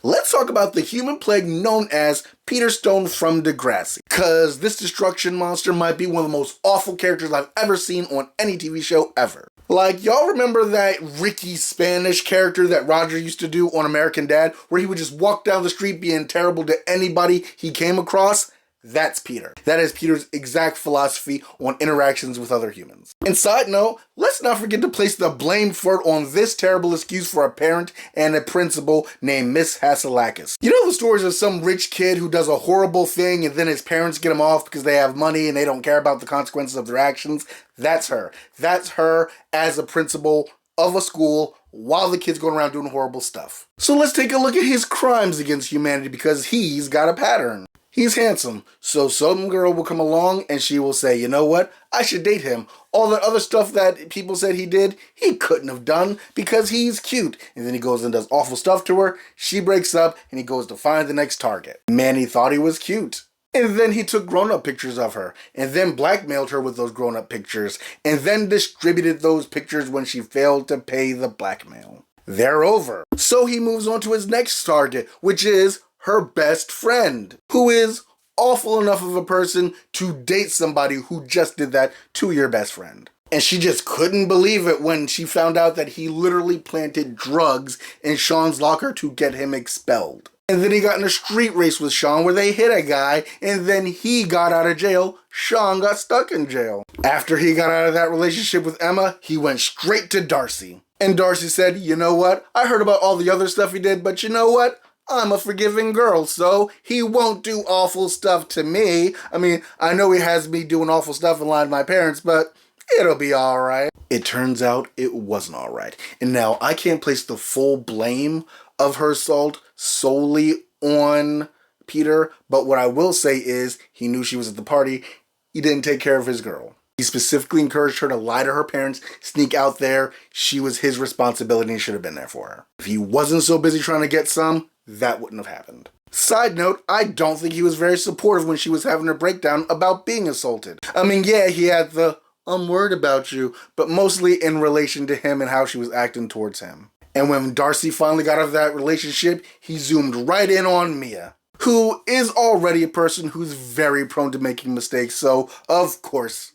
let's talk about the human plague known as Peter Stone from Degrassi. Cause this destruction monster might be one of the most awful characters I've ever seen on any TV show ever. Like, y'all remember that Ricky Spanish character that Roger used to do on American Dad, where he would just walk down the street being terrible to anybody he came across? That's Peter. That is Peter's exact philosophy on interactions with other humans. And side note, let's not forget to place the blame for it on this terrible excuse for a parent and a principal named Miss Hasilakis. You know the stories of some rich kid who does a horrible thing and then his parents get him off because they have money and they don't care about the consequences of their actions? That's her. That's her as a principal of a school while the kid's going around doing horrible stuff. So let's take a look at his crimes against humanity because he's got a pattern. He's handsome, so some girl will come along and she will say, you know what, I should date him. All that other stuff that people said he did, he couldn't have done because he's cute. And then he goes and does awful stuff to her, she breaks up, and he goes to find the next target. Manny thought he was cute. And then he took grown-up pictures of her, and then blackmailed her with those grown-up pictures, and then distributed those pictures when she failed to pay the blackmail. They're over. So he moves on to his next target, which is her best friend, who is awful enough of a person to date somebody who just did that to your best friend. And she just couldn't believe it when she found out that he literally planted drugs in Sean's locker to get him expelled. And then he got in a street race with Sean where they hit a guy, and then he got out of jail. Sean got stuck in jail. After he got out of that relationship with Emma, he went straight to Darcy. And Darcy said, you know what? I heard about all the other stuff he did, but you know what? I'm a forgiving girl, so he won't do awful stuff to me. I mean, I know he has me doing awful stuff and lying to my parents, but it'll be alright. It turns out it wasn't alright. And now I can't place the full blame of her assault solely on Peter, but what I will say is he knew she was at the party. He didn't take care of his girl. He specifically encouraged her to lie to her parents, sneak out there. She was his responsibility and should have been there for her. If he wasn't so busy trying to get some, that wouldn't have happened. Side note, I don't think he was very supportive when she was having her breakdown about being assaulted. I mean, yeah, he had the, I'm worried about you, but mostly in relation to him and how she was acting towards him. And when Darcy finally got out of that relationship, he zoomed right in on Mia, who is already a person who's very prone to making mistakes, so of course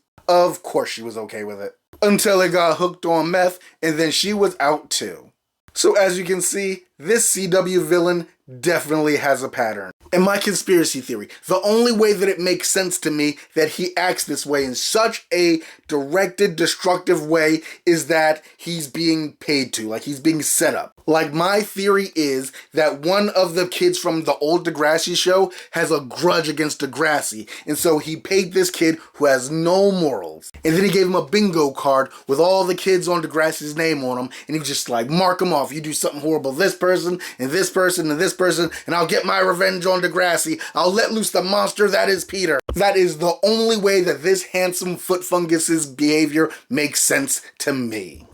she was okay with it. Until they got hooked on meth, and then she was out too. So as you can see, this CW villain definitely has a pattern. And my conspiracy theory, the only way that it makes sense to me that he acts this way in such a directed, destructive way is that he's being paid to, like he's being set up. Like my theory is that one of the kids from the old Degrassi show has a grudge against Degrassi, and so he paid this kid who has no morals. And then he gave him a bingo card with all the kids on Degrassi's name on them, and he just like, mark them off. You do something horrible, this person, and this person, and this person, and I'll get my revenge on Degrassi. I'll let loose the monster that is Peter. That is the only way that this handsome foot fungus's behavior makes sense to me.